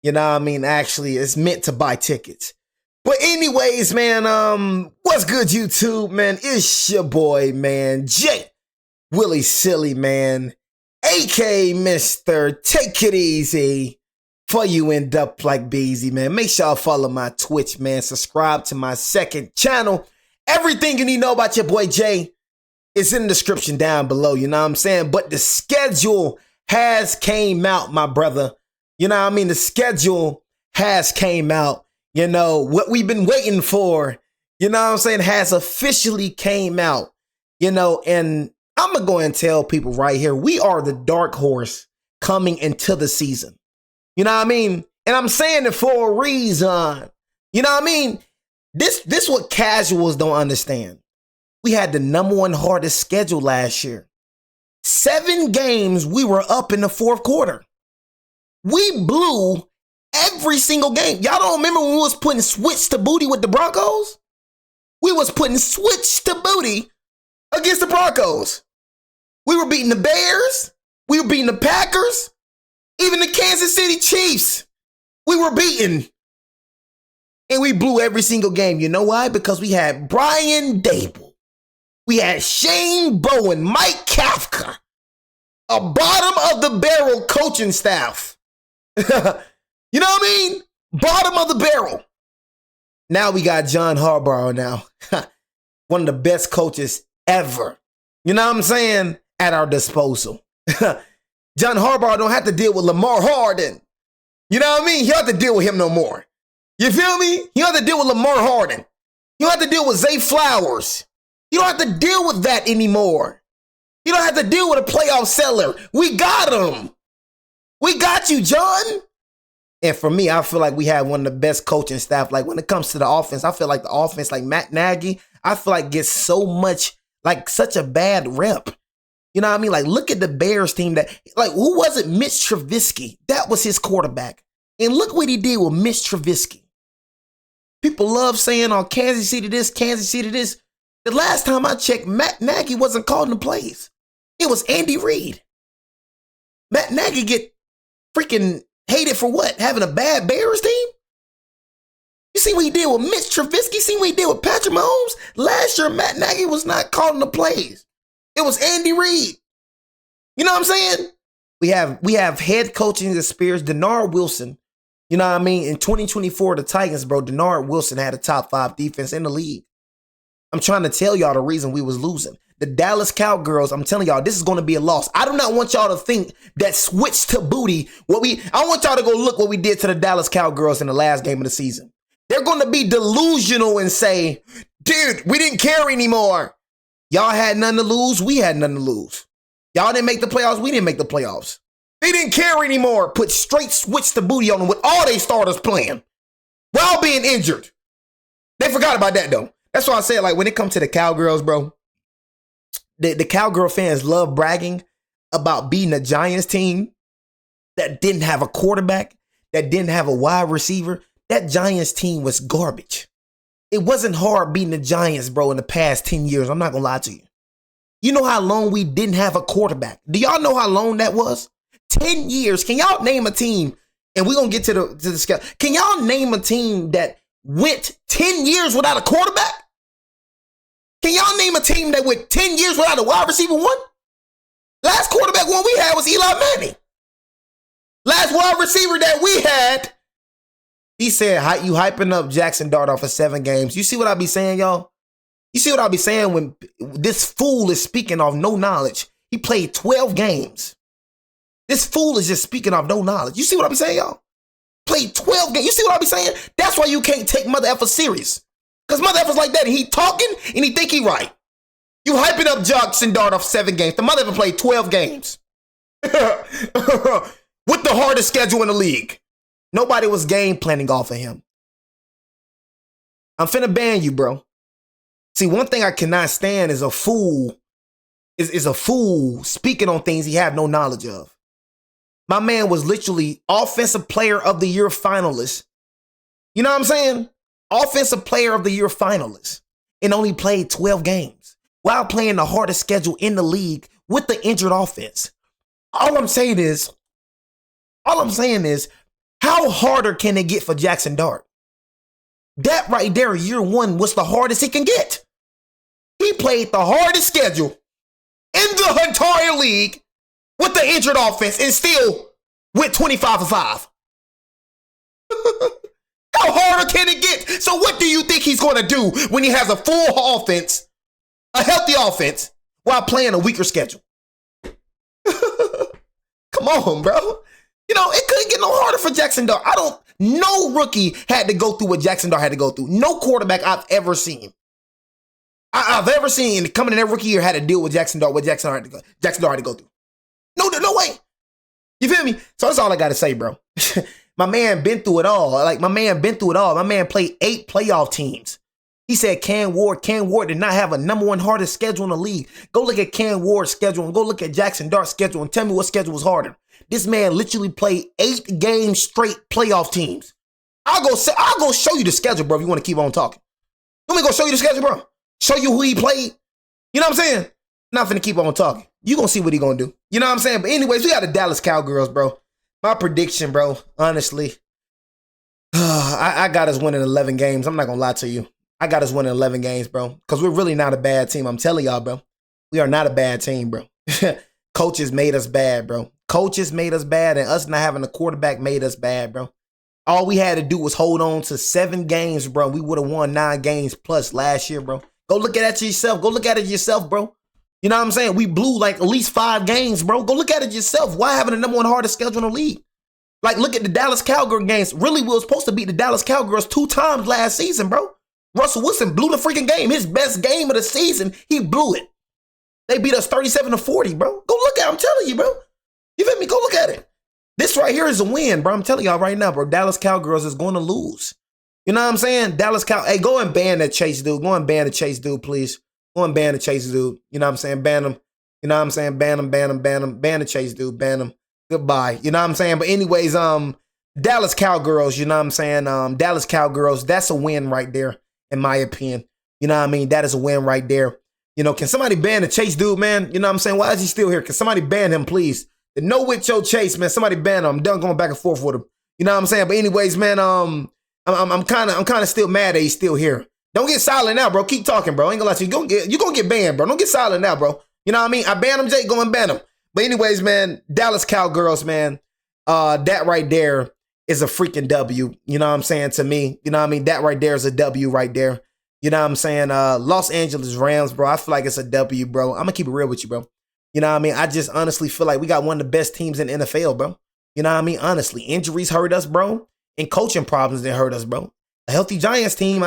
You know what I mean? Actually, it's meant to buy tickets. But anyways, man, what's good, YouTube, man? It's your boy, man, Jay Willie Silly, man, aka Mr. Take It Easy for you end up like Beezy, man. Make sure y'all follow my Twitch, man. Subscribe to my second channel. Everything you need to know about your boy Jay is in the description down below, you know what I'm saying? But the schedule has came out, my brother. You know what I mean? The schedule has came out. You know, what we've been waiting for, you know what I'm saying, has officially came out. You know, and I'm going to go and tell people right here, we are the dark horse coming into the season. You know what I mean? And I'm saying it for a reason. You know what I mean? This what casuals don't understand. We had the #1 hardest schedule last year. 7 games we were up in the fourth quarter. We blew every single game. Y'all don't remember when we was putting switch to booty with the Broncos? We was putting switch to booty against the Broncos. We were beating the Bears. We were beating the Packers. Even the Kansas City Chiefs. We were beating. And we blew every single game. You know why? Because we had Brian Dable. We had Shane Bowen, Mike Kafka. A bottom of the barrel coaching staff. You know what I mean? Bottom of the barrel. Now we got John Harbaugh now. One of the best coaches ever. You know what I'm saying? At our disposal. John Harbaugh don't have to deal with Lamar Harden. You know what I mean? You don't have to deal with him no more. You feel me? You don't have to deal with Lamar Harden. You don't have to deal with Zay Flowers. You don't have to deal with that anymore. You don't have to deal with a playoff seller. We got him. We got you, John. And for me, I feel like we have one of the best coaching staff. Like when it comes to the offense, I feel like the offense, like Matt Nagy, I feel like gets so much, like such a bad rep. You know what I mean? Like look at the Bears team that, like who was it? Mitch Trubisky. That was his quarterback. And look what he did with Mitch Trubisky. People love saying, oh, Kansas City this, Kansas City this. The last time I checked, Matt Nagy wasn't calling the plays. It was Andy Reid. Matt Nagy get freaking hated for what? Having a bad Bears team? You see what he did with Mitch Trubisky? See what he did with Patrick Mahomes? Last year, Matt Nagy was not calling the plays. It was Andy Reid. You know what I'm saying? We have head coaching experience, Denard Wilson. You know what I mean? In 2024, the Titans, bro, Denard Wilson had a top 5 defense in the league. I'm trying to tell y'all the reason we was losing. The Dallas Cowgirls, I'm telling y'all, this is going to be a loss. I do not want y'all to think that switch to booty. I want y'all to go look what we did to the Dallas Cowgirls in the last game of the season. They're going to be delusional and say, dude, we didn't care anymore. Y'all had nothing to lose. We had nothing to lose. Y'all didn't make the playoffs. We didn't make the playoffs. They didn't care anymore. Put straight switch to booty on them with all they starters playing while being injured. They forgot about that, though. That's why I said, like, when it comes to the Cowgirls, bro, the Cowgirl fans love bragging about beating a Giants team that didn't have a quarterback, that didn't have a wide receiver. That Giants team was garbage. It wasn't hard beating the Giants, bro, in the past 10 years. I'm not going to lie to you. You know how long we didn't have a quarterback? Do y'all know how long that was? 10 years. Can y'all name a team? And we're going to get to the scale. Can y'all name a team that went 10 years without a quarterback? Can y'all name a team that went 10 years without a wide receiver one? Last quarterback one we had was Eli Manning. Last wide receiver that we had, he said, you hyping up Jackson Dart off of 7 games. You see what I be saying, y'all? You see what I be saying when this fool is speaking of no knowledge? He played 12 games. This fool is just speaking of no knowledge. You see what I be saying, y'all? Played 12 games. You see what I be saying? That's why you can't take Mother Effer serious. Because Mother Effer's like that. And he talking and he think he right. You hyping up Jackson Dart off 7 games. The Mother Effer played 12 games. With the hardest schedule in the league. Nobody was game planning off of him. I'm finna ban you, bro. See, one thing I cannot stand is a fool. Is a fool speaking on things he have no knowledge of. My man was literally Offensive Player of the Year finalist. You know what I'm saying? Offensive Player of the Year finalist. And only played 12 games. While playing the hardest schedule in the league with the injured offense. All I'm saying is, How harder can it get for Jackson Dart? That right there, year one, was the hardest he can get. He played the hardest schedule in the entire league with the injured offense and still went 25 for 5. How harder can it get? So what do you think he's going to do when he has a full offense, a healthy offense, while playing a weaker schedule? Come on, bro. You know, it couldn't get no harder for Jackson Dart. No rookie had to go through what Jackson Dart had to go through. No quarterback I've ever seen. I've ever seen coming in every rookie year had to deal with Jackson Dart, what Jackson Dart had to go through. No way. You feel me? So that's all I got to say, bro. My man been through it all. My man played 8 playoff teams. He said Cam Ward did not have a number 1 hardest schedule in the league. Go look at Cam Ward's schedule and go look at Jackson Dart's schedule and tell me what schedule was harder. This man literally played 8 games straight playoff teams. I'll go show you the schedule, bro, if you want to keep on talking. Let me go show you the schedule, bro. Show you who he played. You know what I'm saying? Not finna keep on talking. You gonna see what he gonna do. You know what I'm saying? But anyways, we got the Dallas Cowgirls, bro. My prediction, bro, honestly, I got us winning 11 games. I'm not gonna lie to you. I got us winning 11 games, bro, because we're really not a bad team. I'm telling y'all, bro. We are not a bad team, bro. Coaches made us bad, bro. Coaches made us bad, and us not having a quarterback made us bad, bro. All we had to do was hold on to 7 games, bro. We would have won 9 games plus last year, bro. Go look at it yourself. Go look at it yourself, bro. You know what I'm saying? We blew like at least 5 games, bro. Go look at it yourself. Why having the number 1 hardest schedule in the league? Like, look at the Dallas Cowgirls games. Really, we were supposed to beat the Dallas Cowgirls 2 times last season, bro. Russell Wilson blew the freaking game. His best game of the season, he blew it. They beat us 37-40, bro. Go look at it. I'm telling you, bro. You feel me? Go look at it. This right here is a win, bro. I'm telling y'all right now, bro. Dallas Cowgirls is going to lose. You know what I'm saying? Hey, go and ban that Chase dude. Go and ban the Chase dude, please. Go and ban the Chase dude. You know what I'm saying? Ban him. You know what I'm saying? Ban him. Ban the Chase dude. Ban him. Goodbye. You know what I'm saying? But anyways, Dallas Cowgirls, you know what I'm saying? Dallas Cowgirls, that's a win right there, in my opinion. You know what I mean? That is a win right there. You know, can somebody ban the Chase dude, man? You know what I'm saying? Why is he still here? Can somebody ban him, please? The no with your Chase, man. Somebody ban him. I'm done going back and forth with him. You know what I'm saying? But anyways, man, I'm kind of still mad that he's still here. Don't get silent now, bro. Keep talking, bro. I ain't gonna lie to you. You're gonna get banned, bro. Don't get silent now, bro. You know what I mean? I ban him, Jake. Go and ban him. But anyways, man, Dallas Cowgirls, man, that right there is a freaking W. You know what I'm saying? To me, you know what I mean? That right there is a W right there. You know what I'm saying? Los Angeles Rams, bro. I feel like it's a W, bro. I'm gonna keep it real with you, bro. You know what I mean? I just honestly feel like we got one of the best teams in the NFL, bro. You know what I mean? Honestly, injuries hurt us, bro. And coaching problems that hurt us, bro. A healthy Giants team,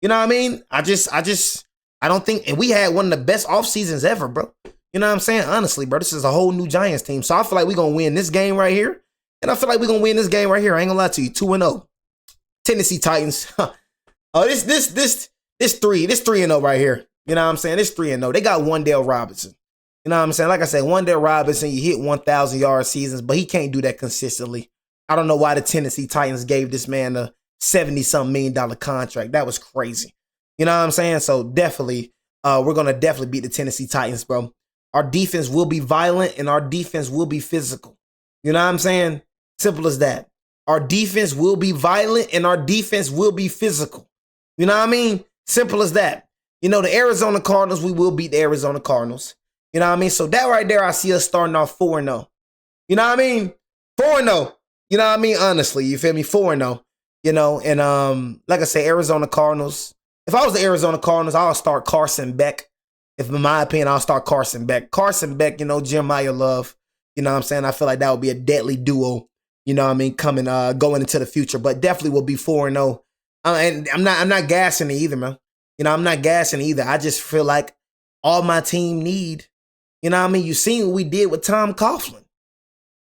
you know what I mean? I don't think, and we had one of the best off seasons ever, bro. You know what I'm saying? Honestly, bro, this is a whole new Giants team. So I feel like we're going to win this game right here. And I feel like we're going to win this game right here. I ain't going to lie to you. 2-0. Tennessee Titans. Oh, this 3-0 right here. You know what I'm saying? This 3-0. They got Wan'Dale Robinson. You know what I'm saying? Like I said, Wan'Dale Robinson, you hit 1,000-yard seasons, but he can't do that consistently. I don't know why the Tennessee Titans gave this man a $70-something million contract. That was crazy. You know what I'm saying? So definitely, we're going to definitely beat the Tennessee Titans, bro. Our defense will be violent and our defense will be physical. You know what I'm saying? Simple as that. Our defense will be violent and our defense will be physical. You know what I mean? Simple as that. You know, the Arizona Cardinals, we will beat the Arizona Cardinals. You know what I mean? So that right there, I see us starting off 4-0. You know what I mean? 4-0. You know what I mean? Honestly, you feel me? 4-0. You know, and like I say, Arizona Cardinals. If I was the Arizona Cardinals, I'll start Carson Beck. If in my opinion, I'll start Carson Beck. Carson Beck, you know, Jeremiah Love. You know what I'm saying? I feel like that would be a deadly duo. You know what I mean? Going into the future, but definitely will be 4-0. And I'm not gassing it either, man. You know, I'm not gassing it either. I just feel like all my team need. You know what I mean? You seen what we did with Tom Coughlin.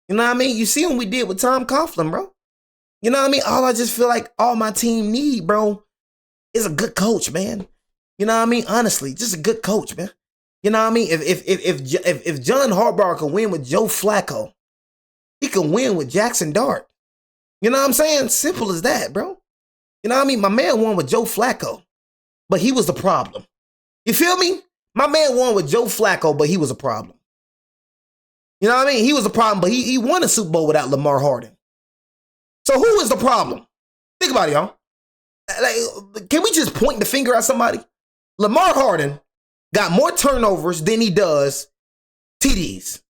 You know what I mean? You see what we did with Tom Coughlin, bro. You know what I mean? All I just feel like all my team need, bro, is a good coach, man. You know what I mean? Honestly, just a good coach, man. You know what I mean? If John Harbaugh can win with Joe Flacco, he can win with Jackson Dart. You know what I'm saying? Simple as that, bro. You know what I mean? My man won with Joe Flacco, but he was the problem. You feel me? My man won with Joe Flacco, but he was a problem. You know what I mean? He was a problem, but he won a Super Bowl without Lamar Harden. So who is the problem? Think about it, y'all. Like, can we just point the finger at somebody? Lamar Harden got more turnovers than he does TDs.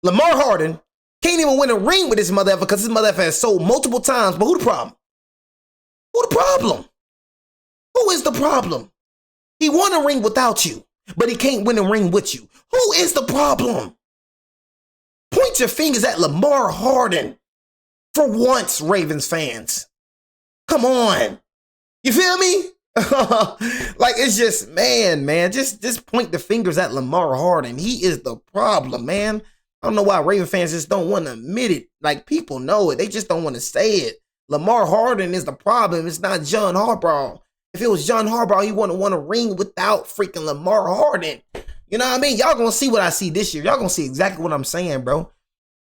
Lamar Harden can't even win a ring with his mother because his mother has sold multiple times. But who the problem? Who the problem? Who is the problem? He won a ring without you, but he can't win a ring with you. Who is the problem? Point your fingers at Lamar Harden. For once, Ravens fans. Come on. You feel me? Like, it's just, man, just point the fingers at Lamar Harden. He is the problem, man. I don't know why Raven fans just don't want to admit it. Like, people know it. They just don't want to say it. Lamar Harden is the problem. It's not John Harbaugh. If it was John Harbaugh, he wouldn't want a ring without freaking Lamar Harden. You know what I mean? Y'all gonna see what I see this year. Y'all gonna see exactly what I'm saying, bro.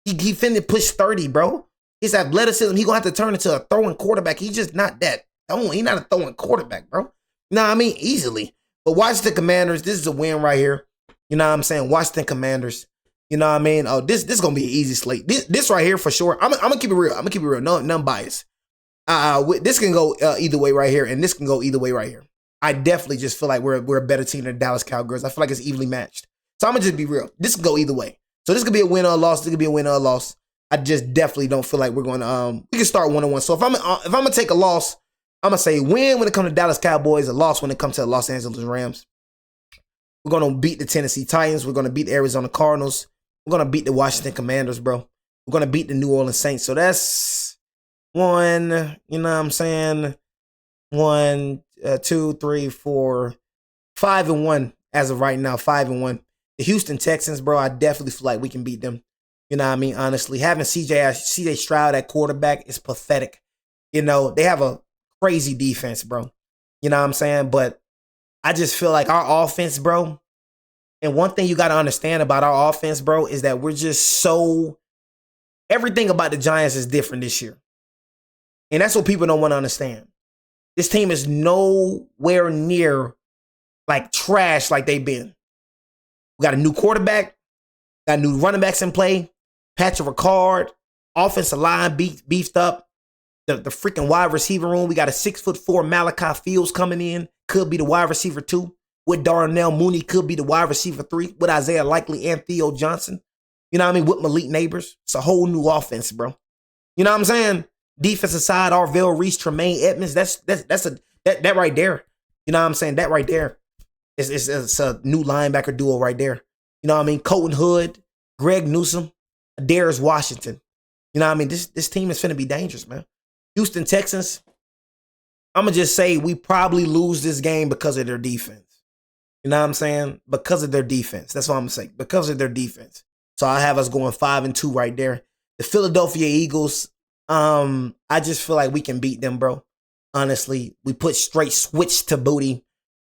He finna push 30, bro. His athleticism, he gonna have to turn into a throwing quarterback. He's just not that. He's not a throwing quarterback, bro. You know what I mean? Easily. But Washington Commanders, this is a win right here. You know what I'm saying? Washington Commanders. You know what I mean? Oh, this is gonna be an easy slate. This right here for sure. I'm gonna keep it real. I'm gonna keep it real. None bias. This can go either way right here, and this can go either way right here. I definitely just feel like we're a better team than the Dallas Cowgirls. I feel like it's evenly matched. So I'm gonna just be real. This can go either way. So this could be a win or a loss. This could be a win or a loss. I just definitely don't feel like we're going to. We can start 1-1. So if I'm gonna take a loss, I'm gonna say win when it comes to Dallas Cowboys, a loss when it comes to the Los Angeles Rams. We're gonna beat the Tennessee Titans. We're gonna beat the Arizona Cardinals. We're gonna beat the Washington Commanders, bro. We're gonna beat the New Orleans Saints. So that's 1. You know what I'm saying? 1, 2, 3, 4, 5-1 as of right now. 5-1. The Houston Texans, bro. I definitely feel like we can beat them. You know what I mean? Honestly, having CJ Stroud at quarterback is pathetic. You know, they have a crazy defense, bro. You know what I'm saying? But I just feel like our offense, bro. And one thing you got to understand about our offense, bro, is that we're just so. Everything about the Giants is different this year. And that's what people don't want to understand. This team is nowhere near like trash like they've been. We got a new quarterback, got new running backs in play, Patrick Ricard, offensive line beefed up, the freaking wide receiver room. We got a 6'4" Malachi Fields coming in, could be the wide receiver 2. With Darnell Mooney, could be the wide receiver 3. With Isaiah Likely and Theo Johnson. You know what I mean? With Malik Neighbors. It's a whole new offense, bro. You know what I'm saying? Defensive side, Arvell Reese, Tremaine Edmonds. That right there. You know what I'm saying? That right there. It's a new linebacker duo right there. You know what I mean? Colton Hood, Greg Newsome, Darius Washington. You know what I mean? This team is finna be dangerous, man. Houston Texans, I'm going to just say we probably lose this game because of their defense. You know what I'm saying? Because of their defense. That's what I'm going to say. Because of their defense. So I have us going 5-2 right there. The Philadelphia Eagles, I just feel like we can beat them, bro. Honestly, we put straight switch to booty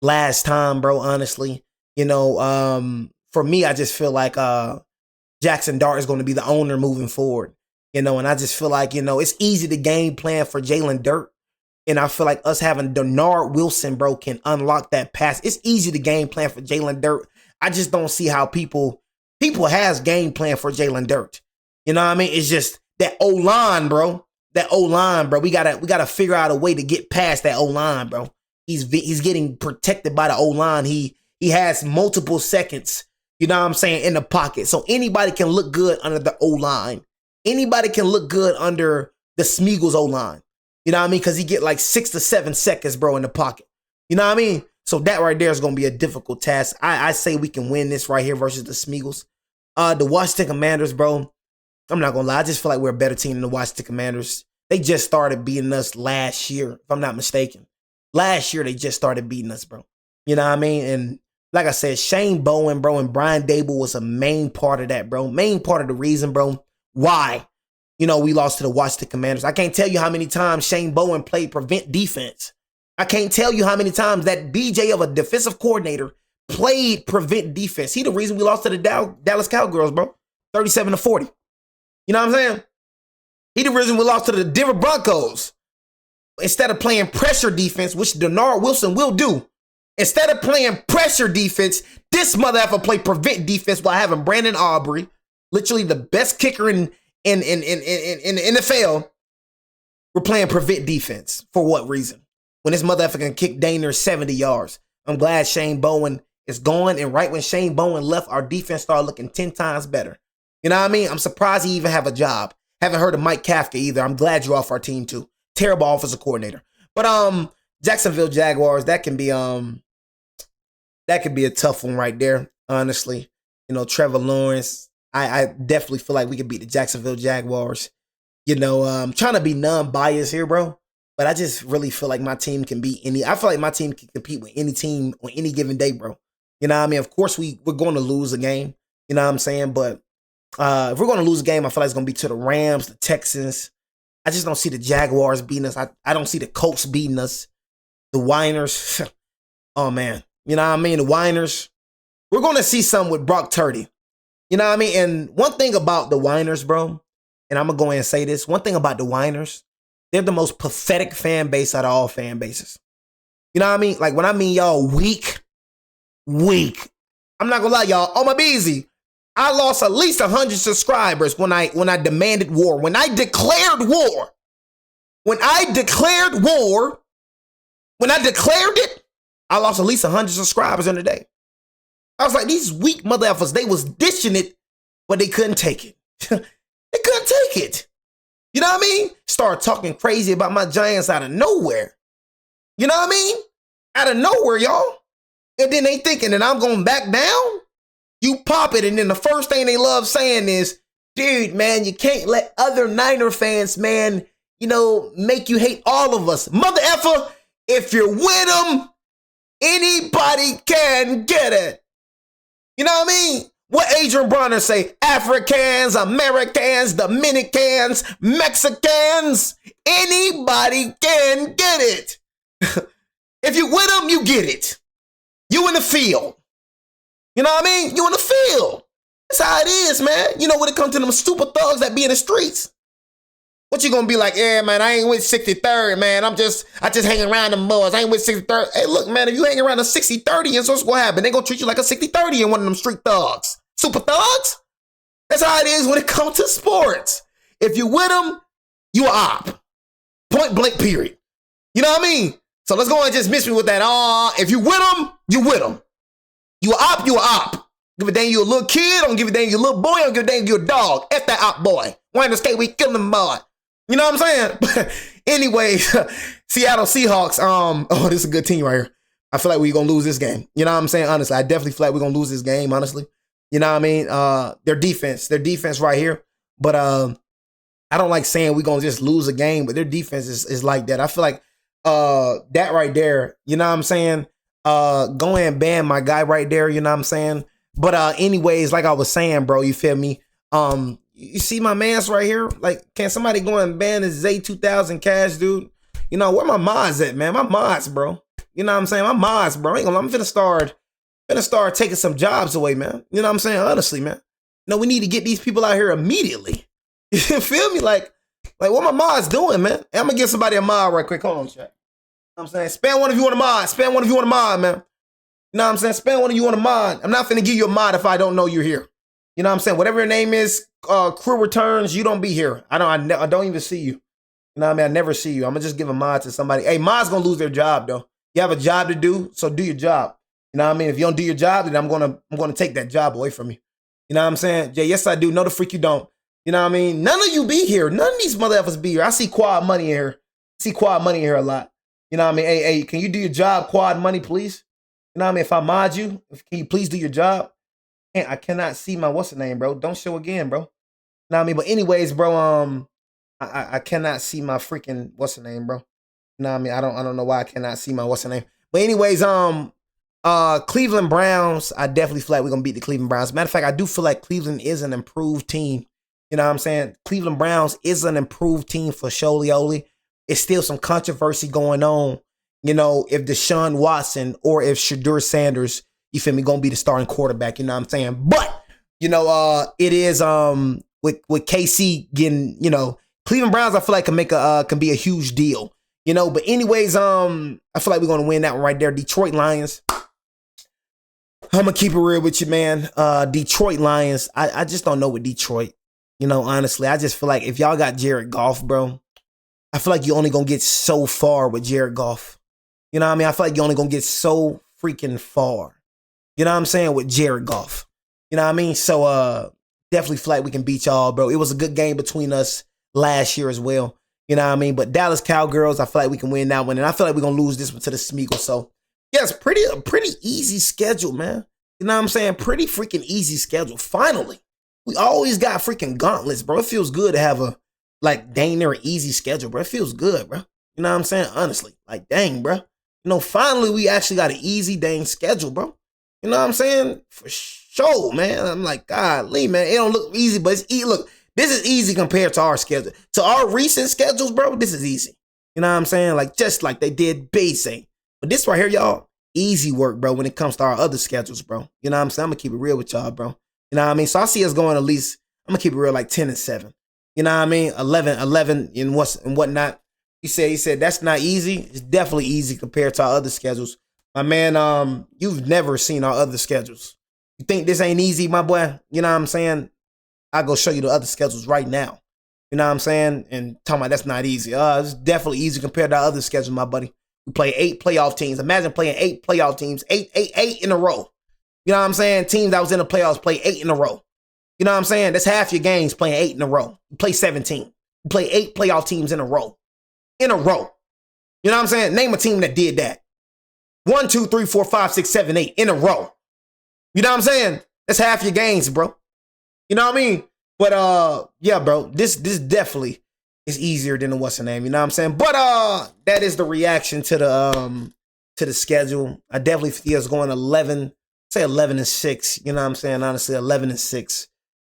last time, bro. Honestly, you know, for me, I just feel like Jackson Dart is going to be the owner moving forward, you know, and I just feel like, you know, it's easy to game plan for Jalen Dirt. And I feel like us having Denard Wilson, bro, can unlock that pass. It's easy to game plan for Jalen Dirt. I just don't see how people has game plan for Jalen Dirt. You know what I mean? It's just that O-line, bro. That O-line, bro. We gotta figure out a way to get past that O-line, bro. He's getting protected by the O-line. He has multiple seconds, you know what I'm saying, in the pocket. So anybody can look good under the O-line. Anybody can look good under the Smeagol's O-line. You know what I mean? Because he get like 6 to 7 seconds, bro, in the pocket. You know what I mean? So that right there is going to be a difficult task. I say we can win this right here versus the Smeagol's. The Washington Commanders, bro, I'm not going to lie. I just feel like we're a better team than the Washington Commanders. They just started beating us last year, if I'm not mistaken. Last year, they just started beating us, bro. You know what I mean? And like I said, Shane Bowen, bro, and Brian Dable was a main part of that, bro. Main part of the reason, bro, why, you know, we lost to the Washington Commanders. I can't tell you how many times Shane Bowen played prevent defense. I can't tell you how many times that BJ of a defensive coordinator played prevent defense. He the reason we lost to the Dallas Cowgirls, bro. 37-40. You know what I'm saying? He the reason we lost to the Denver Broncos. Instead of playing pressure defense, which Denard Wilson will do, instead of playing pressure defense, this mother effer play prevent defense while having Brandon Aubrey, literally the best kicker in the NFL, We're playing prevent defense. For what reason? When this motherfucker can kick Daner 70 yards. I'm glad Shane Bowen is gone. And right when Shane Bowen left, our defense started looking 10 times better. You know what I mean? I'm surprised he even have a job. Haven't heard of Mike Kafka either. I'm glad you're off our team too. Terrible offensive coordinator. But Jacksonville Jaguars, that can be a tough one right there, honestly. You know, Trevor Lawrence. I definitely feel like we could beat the Jacksonville Jaguars. You know, I'm trying to be non-biased here, bro. But I just really feel like my team can beat any. I feel like my team can compete with any team on any given day, bro. You know what I mean? Of course, we're going to lose a game. You know what I'm saying? But if we're going to lose a game, I feel like it's going to be to the Rams, the Texans. I just don't see the Jaguars beating us. I don't see the Colts beating us. The Whiners. Oh, man. You know what I mean? The Whiners. We're going to see something with Brock Purdy. You know what I mean? And one thing about the Whiners, bro, and I'm going to go ahead and say this. One thing about the Whiners, they're the most pathetic fan base out of all fan bases. You know what I mean? Like, when I mean y'all weak. I'm not going to lie, y'all. Oh, my beezy. I lost at least 100 subscribers when I demanded war. When I declared war. When I declared it, I lost at least 100 subscribers in a day. I was like, these weak mother effers, they was dishing it, but they couldn't take it. They couldn't take it. You know what I mean? Started talking crazy about my Giants out of nowhere. You know what I mean? Out of nowhere, y'all. And then they thinking that I'm going back down. You pop it, and then the first thing they love saying is, dude, man, you can't let other Niner fans, man, you know, make you hate all of us. Mother effer, if you're with them, anybody can get it. You know what I mean? What Adrian Bronner say? Africans, Americans, Dominicans, Mexicans, anybody can get it. If you with them, you get it. You in the field. You know what I mean? You in the field. That's how it is, man. You know, when it comes to them stupid thugs that be in the streets, what you gonna be like? Yeah, man, I ain't with 63rd, man. I just hang around them boys. I ain't with 63rd. Hey, look, man, if you hang around a 60-30, and so what's gonna happen? They gonna treat you like a 60-30 and one of them street thugs. Super thugs? That's how it is when it comes to sports. If you with them, you a op. Point blank, period. You know what I mean? So let's go and just miss me with that. If you with them, you with them. You a op, you a op. Give a damn you a little kid, I don't give a damn you a little boy, I don't give a damn you a dog. F that op boy. Why in the skate we kill them boy? You know what I'm saying? But anyway, Seattle Seahawks, oh, this is a good team right here. I feel like we're going to lose this game. You know what I'm saying? Honestly, I definitely feel like we're going to lose this game, honestly. You know what I mean? Their defense right here. But I don't like saying we're going to just lose a game, but their defense is like that. I feel like that right there, you know what I'm saying? Go ahead and ban my guy right there, you know what I'm saying? But anyways, like I was saying, bro, you feel me? You see my mans right here? Like, can somebody go and ban this Z2000 cash, dude? You know, where my mods at, man? My mods, bro. You know what I'm saying? My mods, bro. I'm finna start taking some jobs away, man. You know what I'm saying? Honestly, man. No, we need to get these people out here immediately. You feel me? Like what my mods doing, man? Hey, I'm gonna give somebody a mod right quick. Hold on, chat. You know what I'm saying? Spam one if you want a mod. Spam one if you want a mod, man. You know what I'm saying? Spam one if you want a mod. I'm not finna give you a mod if I don't know you're here. You know what I'm saying? Whatever your name is, crew returns, you don't be here. I don't even see you. You know what I mean? I never see you. I'm gonna just give a mod to somebody. Hey, mod's gonna lose their job though. You have a job to do, so do your job. You know what I mean? If you don't do your job, then I'm gonna take that job away from you. You know what I'm saying? Yeah, yes I do. No, the freak you don't. You know what I mean? None of you be here. None of these motherfuckers be here. I see quad money in here. I see quad money in here a lot. You know what I mean? Hey, can you do your job, quad money, please? You know what I mean? If I mod you, can you please do your job? I cannot see my what's the name, bro. Don't show again, bro. You know what I mean? But anyways, bro, I cannot see my freaking what's the name, bro. You know what I mean? I don't know why I cannot see my what's the name. But anyways, Cleveland Browns, I definitely feel like we're gonna beat the Cleveland Browns. Matter of fact, I do feel like Cleveland is an improved team. You know what I'm saying? Cleveland Browns is an improved team for Sholioli. It's still some controversy going on. You know, if Deshaun Watson or if Shadur Sanders, you feel me, gonna be the starting quarterback, you know what I'm saying? But, you know, it is with KC getting, you know, Cleveland Browns, I feel like can be a huge deal. You know, but anyways, I feel like we're gonna win that one right there. Detroit Lions. I'm gonna keep it real with you, man. Detroit Lions. I just don't know with Detroit. You know, honestly, I just feel like if y'all got Jared Goff, bro, I feel like you're only gonna get so far with Jared Goff. You know what I mean? I feel like you're only gonna get so freaking far. You know what I'm saying? With Jared Goff. You know what I mean? So definitely feel like we can beat y'all, bro. It was a good game between us last year as well. You know what I mean? But Dallas Cowgirls, I feel like we can win that one. And I feel like we're gonna lose this one to the Smeagol. So yeah, it's a pretty easy schedule, man. You know what I'm saying? Pretty freaking easy schedule. Finally. We always got freaking gauntlets, bro. It feels good to have a like dang near easy schedule, bro. It feels good, bro. You know what I'm saying? Honestly. Like, dang, bro. You know, finally we actually got an easy dang schedule, bro. You know what I'm saying? For sure, man. I'm like, golly, man. It don't look easy, but it's easy. Look, this is easy compared to our schedule. To our recent schedules, bro, this is easy. You know what I'm saying? Like, just like they did basic. But this right here, y'all, easy work, bro, when it comes to our other schedules, bro. You know what I'm saying? I'm going to keep it real with y'all, bro. You know what I mean? So I see us going at least, I'm going to keep it real, like 10-7. You know what I mean? 11 and whatnot. He said that's not easy. It's definitely easy compared to our other schedules. My man, you've never seen our other schedules. You think this ain't easy, my boy? You know what I'm saying? I'll go show you the other schedules right now. You know what I'm saying? And talking about that's not easy. It's definitely easy compared to our other schedules, my buddy. We play 8 playoff teams. Imagine playing 8 playoff teams, eight in a row. You know what I'm saying? Teams that was in the playoffs play 8 in a row. You know what I'm saying? That's half your games playing 8 in a row. You play 17. You play 8 playoff teams in a row. In a row. You know what I'm saying? Name a team that did that. 1, 2, 3, 4, 5, 6, 7, 8 in a row. You know what I'm saying? That's half your games, bro. You know what I mean? But yeah, bro, this definitely is easier than the what's the name. You know what I'm saying? But that is the reaction to the schedule. I definitely see us going 11-6. You know what I'm saying? Honestly, 11-6.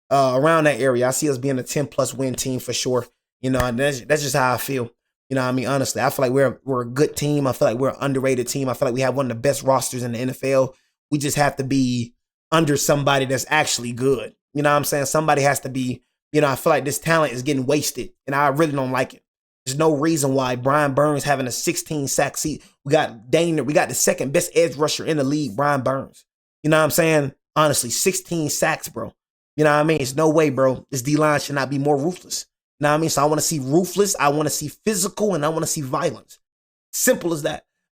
Around that area. I see us being a 10+ win team for sure. You know, and that's just how I feel. You know what I mean? Honestly, I feel like we're a good team. I feel like we're an underrated team. I feel like we have one of the best rosters in the NFL. We just have to be under somebody that's actually good. You know what I'm saying? Somebody has to be, you know, I feel like this talent is getting wasted, and I really don't like it. There's no reason why Brian Burns having a 16-sack seat. We got the second best edge rusher in the league, Brian Burns. You know what I'm saying? Honestly, 16 sacks, bro. You know what I mean? It's no way, bro. This D-line should not be more ruthless. You know what I mean? So I want to see ruthless, I want to see physical, and I want to see violence. Simple as that.